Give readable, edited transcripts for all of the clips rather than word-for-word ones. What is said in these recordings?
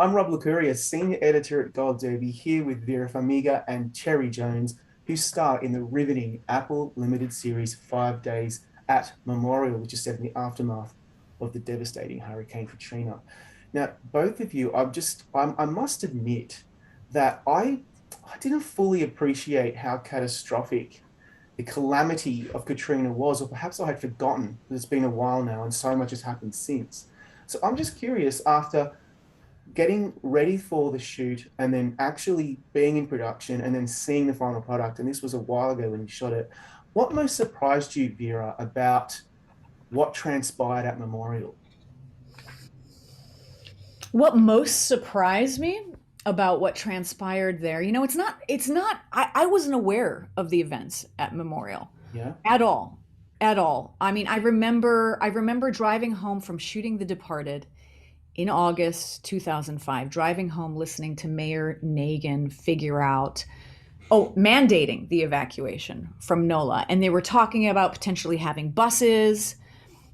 I'm Rob Licuria, Senior Editor at Gold Derby, here with Vera Farmiga and Cherry Jones, who star in the riveting Apple limited series 5 Days at Memorial, which is set in the aftermath of the devastating Hurricane Katrina. Now, both of you, I must admit that I didn't fully appreciate how catastrophic the calamity of Katrina was, or perhaps I had forgotten that it's been a while now and so much has happened since. So I'm just curious, after getting ready for the shoot and then actually being in production and then seeing the final product, and this was a while ago when you shot it, what most surprised you, Vera, about what transpired at Memorial? What most surprised me about what transpired there, I wasn't aware of the events at Memorial Yeah. at all. At all. I mean, I remember driving home from shooting The Departed in August 2005, driving home listening to Mayor Nagin figure out, mandating the evacuation from NOLA. And they were talking about potentially having buses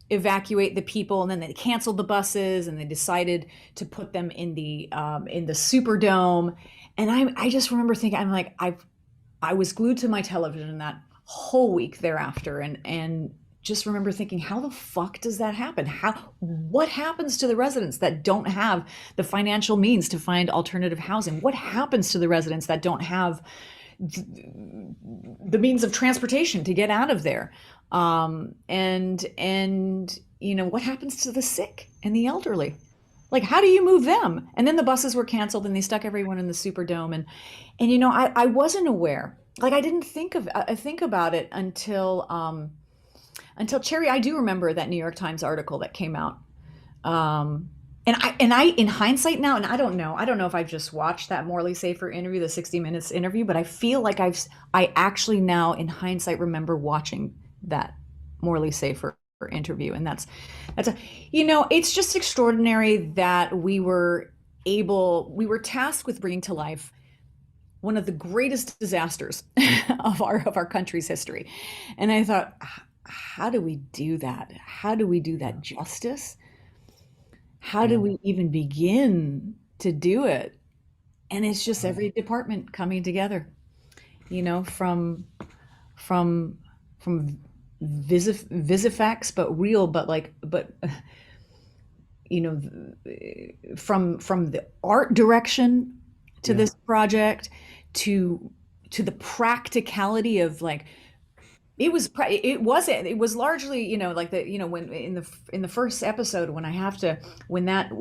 evacuate the people, and then they canceled the buses and they decided to put them in the Superdome. And I just remember thinking, I was glued to my television that whole week thereafter, and just remember thinking, how the fuck does that happen? What happens to the residents that don't have the financial means to find alternative housing? What happens to the residents that don't have the means of transportation to get out of there? And what happens to the sick and the elderly? Like, how do you move them? And then the buses were canceled and they stuck everyone in the Superdome. And I wasn't aware. Like, I didn't think about it until Cherry. I do remember that New York Times article that came out. And I in hindsight now, and I don't know if I've just watched that Morley Safer interview, the 60 Minutes interview, but I feel like I actually now in hindsight remember watching that Morley Safer interview. And it's just extraordinary that we were tasked with bringing to life one of the greatest disasters of our country's history. And I thought, how do we do that? How do we do that justice? How do Yeah. we even begin to do it? And it's just every department coming together, from from Visifax, but real, but you know, from the art direction to Yeah. this project to the practicality of, like, it was largely, like, when in the first episode, when I have to when that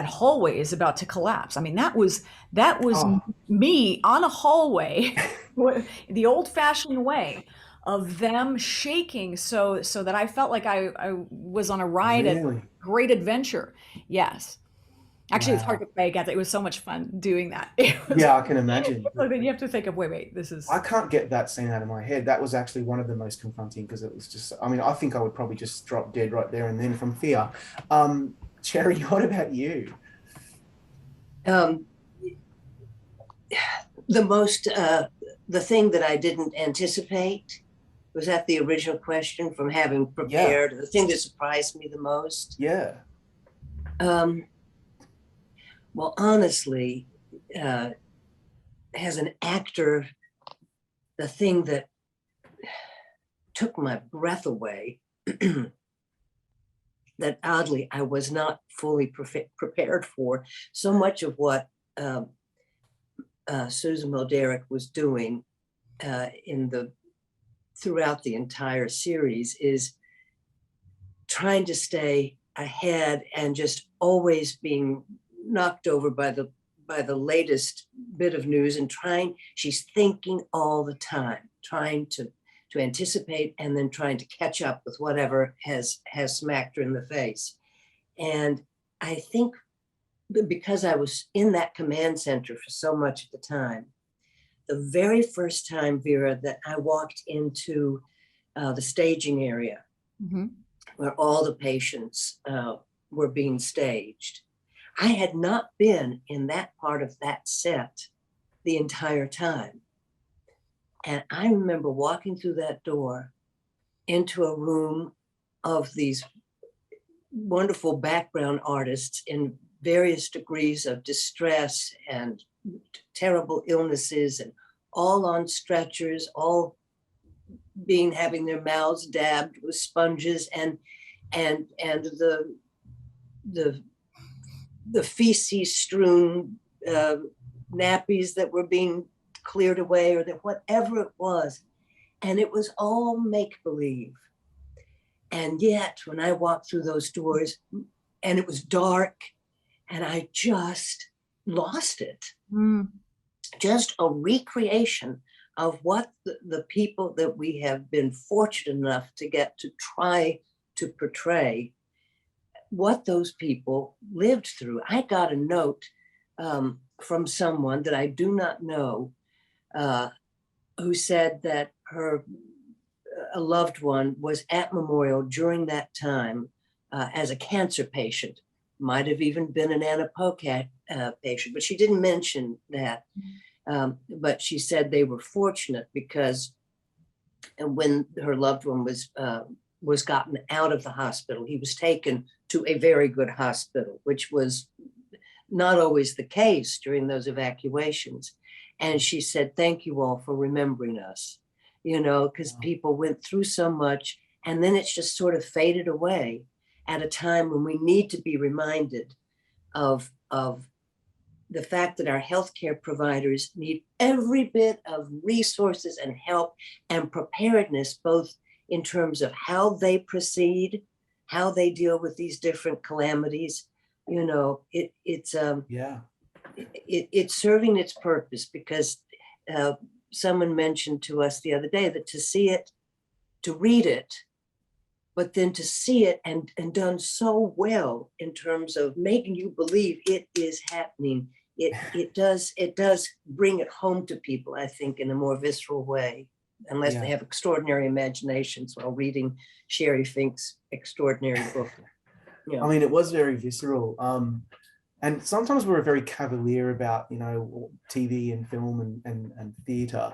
hallway is about to collapse. I mean, that was Oh, me on a hallway, the old fashioned way of them shaking, so that I felt like I was on a ride at really? great adventure. Yes. Actually, it's hard Wow. to play against. It was so much fun doing that. It was Yeah, I can imagine. like, then you have to think of, wait, this I is. can't get that scene out of my head. That was actually one of the most confronting because it was just, I mean, I think I would probably just drop dead right there and then from fear. Cherry, what about you? Um, the most, the thing that I didn't anticipate, was that the original question from having Yeah, prepared? The thing that surprised me the most. yeah, Um, well, honestly, uh, as an actor, the thing that took my breath away, that oddly I was not fully prepared for, so much of what Susan Molderick was doing in the throughout the entire series is trying to stay ahead and just always being knocked over by the latest bit of news, and she's thinking all the time, trying to anticipate and then trying to catch up with whatever has smacked her in the face. And I think because I was in that command center for so much of the time, the very first time, Vera, that I walked into the staging area Mhm. where all the patients were being staged, I had not been in that part of that set the entire time. And I remember walking through that door into a room of these wonderful background artists in various degrees of distress and terrible illnesses, and all on stretchers, all having their mouths dabbed with sponges, and the feces strewn nappies that were being cleared away, or that whatever it was. And it was all make-believe. And yet when I walked through those doors and it was dark, and I just lost it. Just a recreation of what the people that we have been fortunate enough to get to try to portray, what those people lived through. I got a note from someone that I do not know, who said that a loved one was at Memorial during that time as a cancer patient, might have even been an anapocat patient, but she didn't mention that. But she said they were fortunate because when her loved one was gotten out of the hospital, he was taken to a very good hospital, which was not always the case during those evacuations. And she said, thank you all for remembering us, because people went through so much, and then it's just sort of faded away at a time when we need to be reminded of the fact that our healthcare providers need every bit of resources and help and preparedness, both in terms of how they proceed, how they deal with these different calamities. It's serving its purpose, because someone mentioned to us the other day that to see it, to read it, but then to see it and done so well in terms of making you believe it is happening. It does bring it home to people, I think, in a more visceral way, unless they have extraordinary imaginations while reading Sherry Fink's extraordinary book. I mean, it was very visceral. And sometimes we're very cavalier about, TV and film and theatre,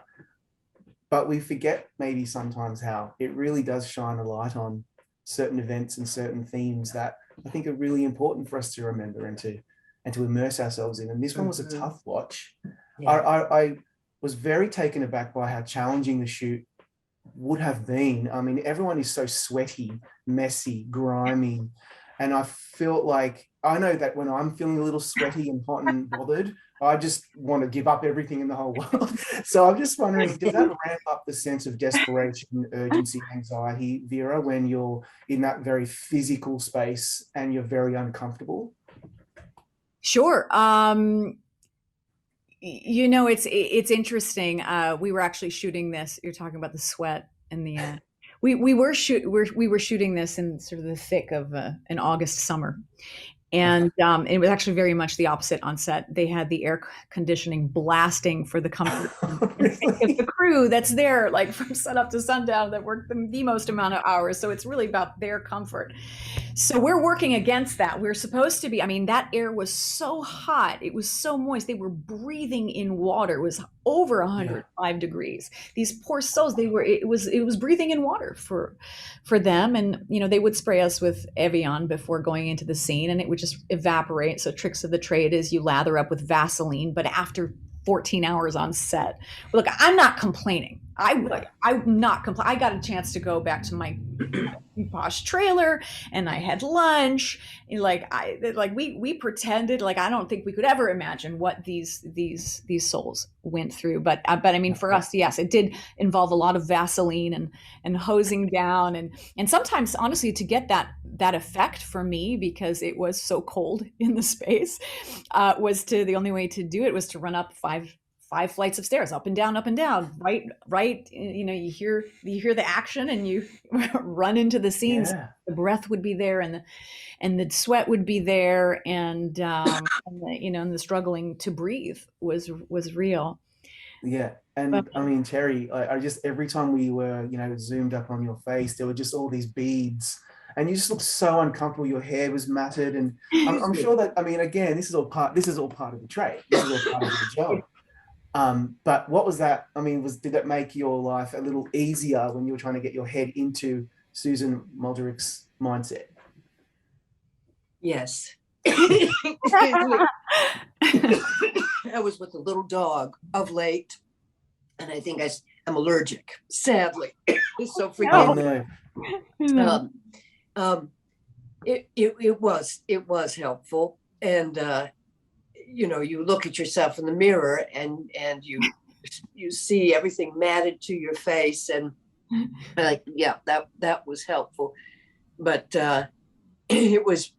but we forget maybe sometimes how it really does shine a light on certain events and certain themes that I think are really important for us to remember and to immerse ourselves in. And this one was a tough watch. Yeah. I was very taken aback by how challenging the shoot would have been. I mean, everyone is so sweaty, messy, grimy. And I felt like, I know that when I'm feeling a little sweaty and hot and bothered, I just want to give up everything in the whole world. So I'm just wondering, does that ramp up the sense of desperation, urgency, anxiety, Vera, when you're in that very physical space and you're very uncomfortable? Sure. It's interesting. We were actually shooting this. You're talking about the sweat and the. We were shooting this in sort of the thick of an August summer, and it was actually very much the opposite on set. They had the air conditioning blasting for the comfort of the crew that's there, like from sunup to sundown, that work the most amount of hours. So it's really about their comfort. So we're working against that. We're supposed to be, I mean, that air was so hot. It was so moist. They were breathing in water. It was over 105 degrees. These poor souls, it was breathing in water for them. And, they would spray us with Evian before going into the scene, and it would just evaporate. So tricks of the trade is you lather up with Vaseline, but after 14 hours on set. Look, I'm not complaining. I'm not complaining. I got a chance to go back to my posh trailer, and I had lunch. And we pretended like I don't think we could ever imagine what these souls went through. But I mean, for us, yes, it did involve a lot of Vaseline and hosing down, and sometimes honestly to get that effect for me, because it was so cold in the space, the only way to do it was to run up five flights of stairs, up and down, right. You hear the action and you run into the scenes. Yeah. The breath would be there, and the sweat would be there, and the struggling to breathe was real. Yeah. And I mean, Terry, I just, every time we were, zoomed up on your face, there were just all these beads, and you just looked so uncomfortable. Your hair was matted, and I'm sure that, I mean, again, this is all part of the trade. This is all part of the job. But what was that? I mean, did that make your life a little easier when you were trying to get your head into Susan Mulderich's mindset? Yes, I was with a little dog of late, and I think I'm allergic, sadly. So forgive Oh, me. no. No. It was helpful, and you look at yourself in the mirror, and you see everything matted to your face, and like, yeah, that was helpful. But it was,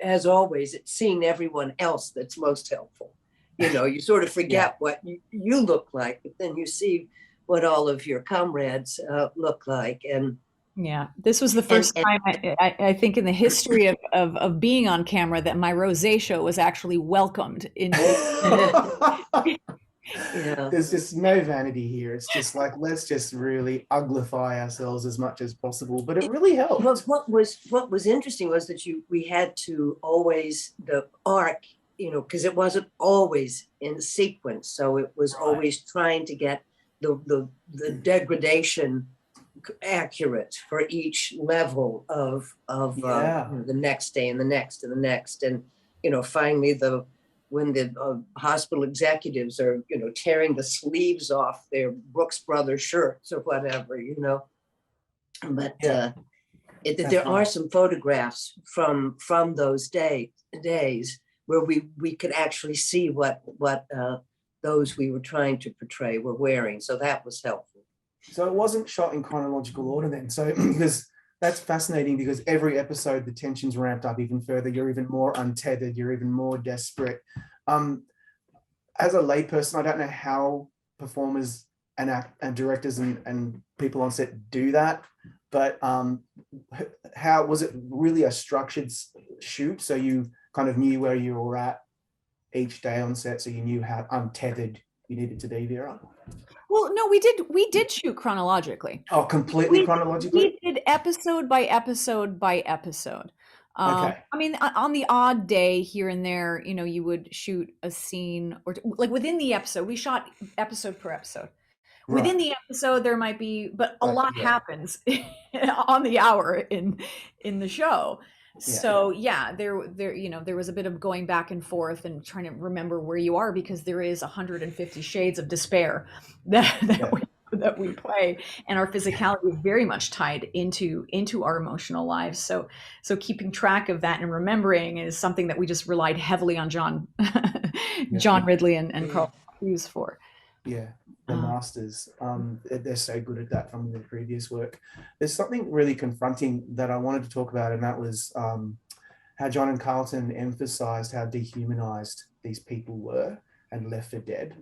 as always, it's seeing everyone else that's most helpful. You sort of forget what you look like, but then you see what all of your comrades look like. And Yeah, this was the first time I think in the history of being on camera that my rosacea was actually welcomed into. yeah. There's just no vanity here. It's just like, let's just really uglify ourselves as much as possible. But it really helped. But what was interesting was that we had to always, the arc, because it wasn't always in sequence. So it was always trying to get the degradation accurate for each level of the next day and the next and the next. And finally, when the hospital executives are tearing the sleeves off their Brooks Brothers shirts or whatever, but there are some photographs from those days where we could actually see what those we were trying to portray were wearing. So that was helpful. So it wasn't shot in chronological order then. So because that's fascinating, because every episode the tension's ramped up even further. You're even more untethered. You're even more desperate. As a layperson, I don't know how performers and directors and people on set do that, but how was it really a structured shoot? So you kind of knew where you were at each day on set, so you knew how untethered you needed to be, Vera? Well, no, we did shoot chronologically. Oh, completely chronologically? We did episode by episode by episode. Okay. I mean, on the odd day here and there, you would shoot a scene or like within the episode. We shot episode per episode. Within the episode, there might be, but a lot happens on the hour in the show. So there was a bit of going back and forth and trying to remember where you are, because there is 150 shades of despair that we play, and our physicality is very much tied into our emotional lives. So keeping track of that and remembering is something that we just relied heavily on John Ridley and Carlton Cuse for. Yeah, the masters. They're so good at that from their previous work. There's something really confronting that I wanted to talk about, and that was how John and Carlton emphasized how dehumanized these people were and left for dead.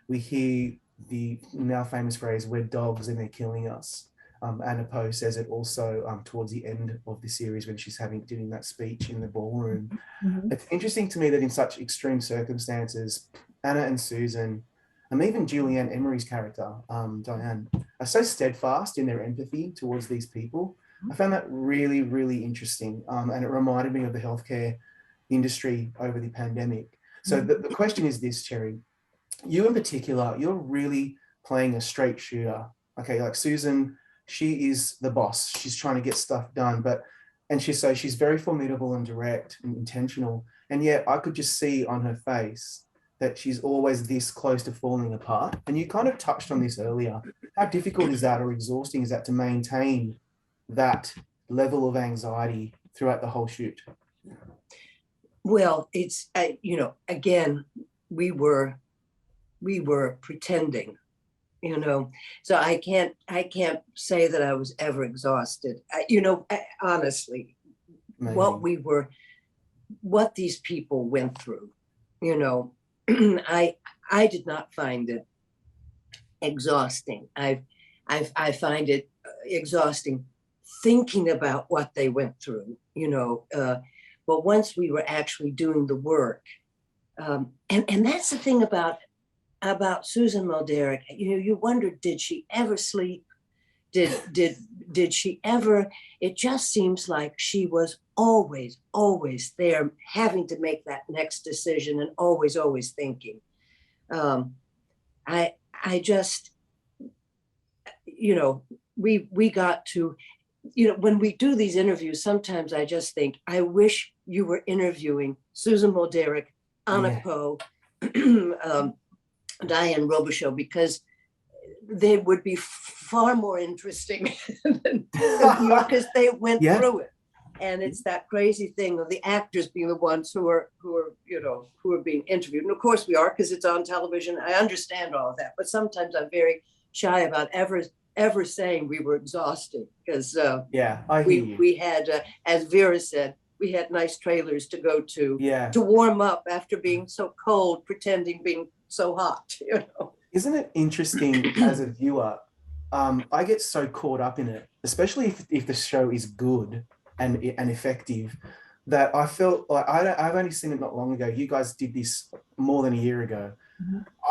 We hear the now famous phrase, "We're dogs and they're killing us." Anna Poe says it also towards the end of the series when she's doing that speech in the ballroom. Mm-hmm. It's interesting to me that in such extreme circumstances, Anna and Susan, and even Julianne Emery's character, Diane, are so steadfast in their empathy towards these people. I found that really, really interesting. And it reminded me of the healthcare industry over the pandemic. So the question is this, Cherry. You in particular, you're really playing a straight shooter. Okay, like Susan, she is the boss. She's trying to get stuff done, and she's very formidable and direct and intentional. And yet I could just see on her face that she's always this close to falling apart. And you kind of touched on this earlier. How difficult is that, or exhausting is that, to maintain that level of anxiety throughout the whole shoot? Well, it's, again, we were pretending, so I can't say that I was ever exhausted. Honestly, amazing. What these people went through, I did not find it exhausting. I find it exhausting thinking about what they went through, but once we were actually doing the work, and that's the thing about Susan Mulderick, you wonder, did she ever sleep? Did she ever? It just seems like she was always there, having to make that next decision, and always thinking. I just, we got to, when we do these interviews, sometimes I just think, I wish you were interviewing Susan Molderic, Anna Poe, Diane Robichaux, because they would be far more interesting than because they went through it. And it's that crazy thing of the actors being the ones who are being interviewed. And of course we are, because it's on television. I understand all of that, but sometimes I'm very shy about ever saying we were exhausted, because we had, as Vera said, we had nice trailers to go to warm up after being so cold, pretending being so hot. Isn't it interesting as a viewer? I get so caught up in it, especially if the show is good and effective, that I felt like I've only seen it not long ago. You guys did this more than a year ago.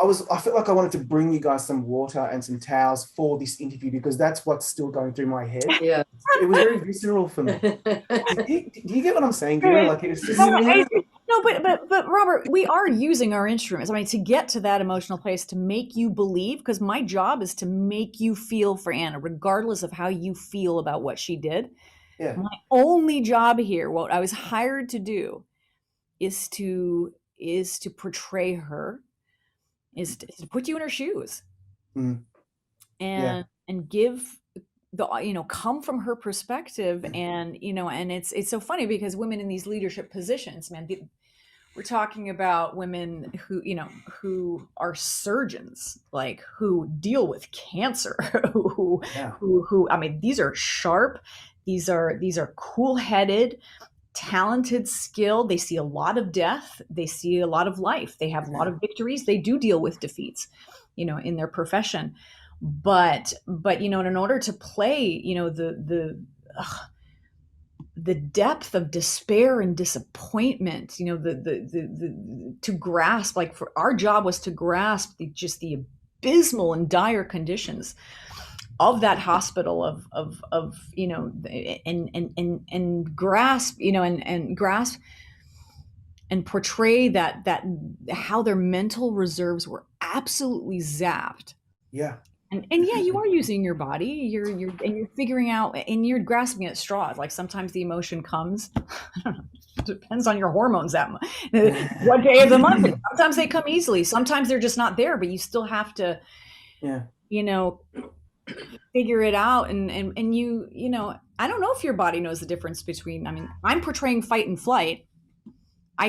I felt like I wanted to bring you guys some water and some towels for this interview, because that's what's still going through my head. Yeah, it was very visceral for me. Do you get what I'm saying, Vera? Like, it's just no, but Robert, we are using our instruments. I mean, to get to that emotional place, to make you believe, because my job is to make you feel for Anna, regardless of how you feel about what she did. Yeah. My only job here, what I was hired to do, is to portray her, is to put you in her shoes, and give the come from her perspective, and and it's so funny, because women in these leadership positions, man, we're talking about women who are surgeons, like, who deal with cancer, who I mean, these are sharp, these are cool-headed, talented, skilled. They see a lot of death, they see a lot of life, they have a lot of victories, they do deal with defeats, in their profession. But in order to play, the depth of despair and disappointment, to grasp, like, for our job was to grasp the abysmal and dire conditions of that hospital, and grasp, and grasp and portray that how their mental reserves were absolutely zapped. Yeah. And you are using your body, you're figuring out, and you're grasping at straws. Like, sometimes the emotion comes, I don't know, it depends on your hormones what day of the month. Sometimes they come easily, sometimes they're just not there, but you still have to figure it out. And I don't know if your body knows the difference between, I mean, I'm portraying fight and flight. I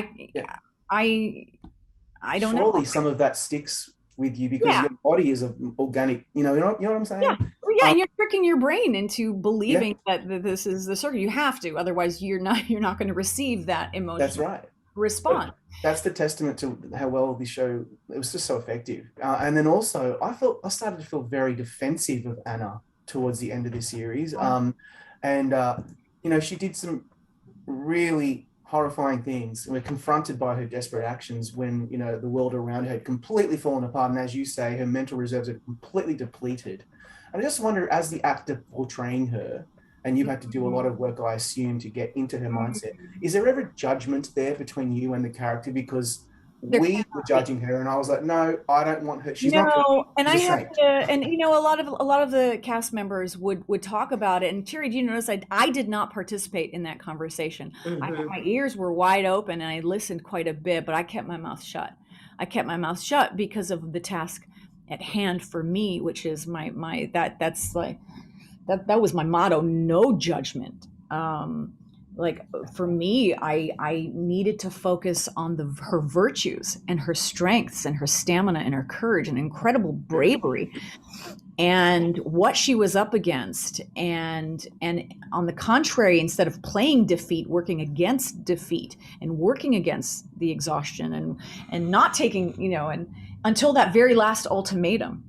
don't know. Surely some of that sticks with you, because your body is an organic, you know what I'm saying? And you're tricking your brain into believing that this is the circuit. You have to, otherwise you're not going to receive that emotional That's right. response. That's the testament to how well this show, it was just so effective. And then also I started to feel very defensive of Anna towards the end of the series. She did some really horrifying things. We're confronted by her desperate actions when, the world around her had completely fallen apart. And as you say, her mental reserves are completely depleted. And I just wonder, as the actor portraying her, and you had to do a lot of work, I assume, to get into her mindset, is there ever judgment there between you and the character? Because we were judging her, and I was like, no, I don't want her. She's not. And I have to, and a lot of the cast members would talk about it. And Terry, do you notice I did not participate in that conversation? My ears were wide open, and I listened quite a bit, but I kept my mouth shut. I kept my mouth shut because of the task at hand for me, which is that's like that was my motto: no judgment. Like, for me, I needed to focus on her virtues and her strengths and her stamina and her courage and incredible bravery and what she was up against. And on the contrary, instead of playing defeat, working against defeat and working against the exhaustion and not taking, and until that very last ultimatum,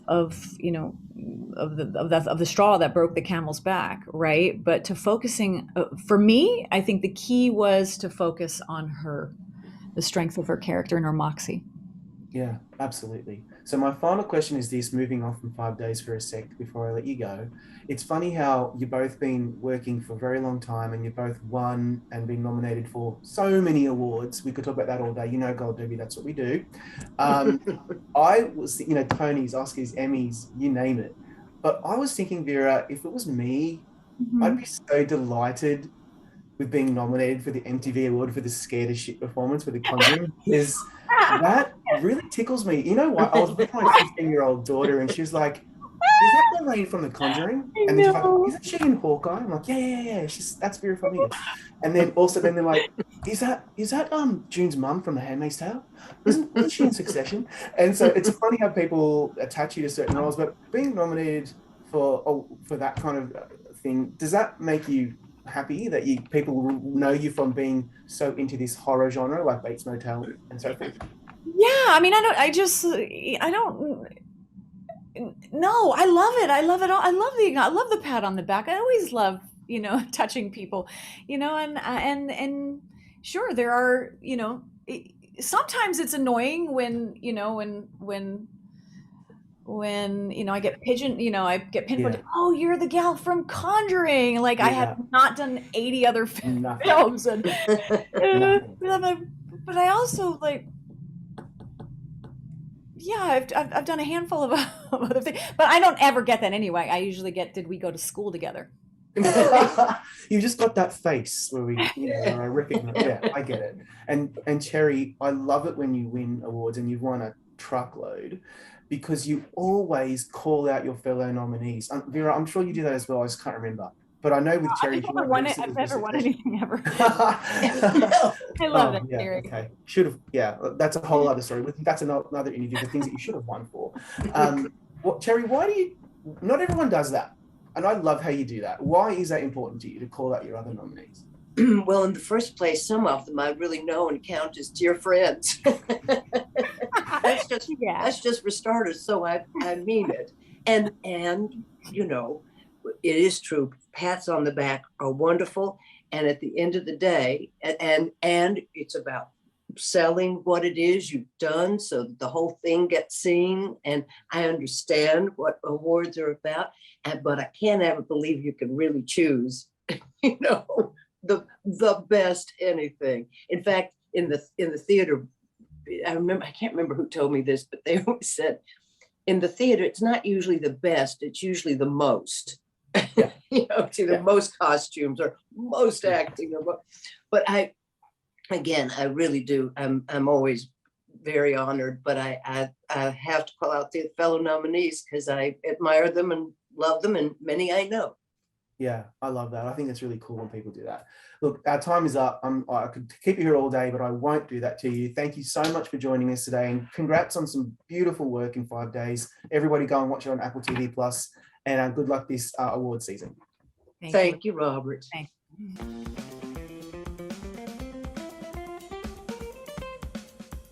of the straw that broke the camel's back, right? But to focusing, for me, I think the key was to focus on the strength of her character and her moxie. Yeah, absolutely. So my final question is this, moving on from 5 days for a sec before I let you go. It's funny how you've both been working for a very long time, and you both won and been nominated for so many awards. We could talk about that all day. Gold Derby, that's what we do. I was, Tony's, Oscars, Emmys, you name it. But I was thinking, Vera, if it was me, I'd Mhm. be so delighted with being nominated for the MTV Award for the scared as shit performance for The Conjuring, because that really tickles me. You know what? I was with my 15-year-old daughter, and she was like, "Is that Lorraine from The Conjuring?" I And then she's like, know. "Isn't she in Hawkeye?" I'm like, "Yeah. That's Vera Farmiga." And then also, then they're like, "Is that June's mum from The Handmaid's Tale? Wasn't she in Succession?" And so it's funny how people attach you to certain roles, but being nominated for that kind of thing, does that make you happy that people know you from being so into this horror genre like Bates Motel and so forth? Yeah, I mean, I don't, no, I love it. I love it all. I love the pat on the back. I always love, touching people, and sure, there are, sometimes it's annoying when, I get I get pinpointed. Yeah, Oh, you're the gal from Conjuring. Like I had yeah, not done 80 other nothing, films, and nothing. but I also like, yeah, I've done a handful of other things, but I don't ever get that anyway. I usually get, did we go to school together? You just got that face where where I recognize. Yeah, I get it. And Cherry, I love it when you win awards and you've won a truckload because you always call out your fellow nominees. Vera, I'm sure you do that as well. I just can't remember. But I know with I've Cherry, she never won won it. recently I've for never won Succession. anything ever. No. I love Oh, that yeah, theory. okay. Should have, yeah, that's a whole other story. That's another interview, the things that you should have won for. Cherry, why do you, not everyone does that. And I love how you do that. Why is that important to you to call out your other nominees? Well, in the first place, some of them I really know and count as dear friends. that's just Yeah. that's just for starters. So I mean it. And you know, it is true. Pats on the back are wonderful. And at the end of the day, and it's about selling what it is you've done so that the whole thing gets seen. And I understand what awards are about, but I can't ever believe you can really choose, you know, the best anything. In fact, in the theater, I can't remember who told me this, but they always said in the theater, it's not usually the best, it's usually the most. Yeah. It's either Yeah. most costumes or most acting. But again, I really do. I'm always very honored, but I have to call out the fellow nominees because I admire them and love them, and many I know. Yeah, I love that. I think it's really cool when people do that. Look, our time is up. I could keep you here all day, but I won't do that to you. Thank you so much for joining us today, and congrats on some beautiful work in 5 days. Everybody go and watch it on Apple TV Plus, and good luck this award season. Thank you. Thank you, Robert. Thank you.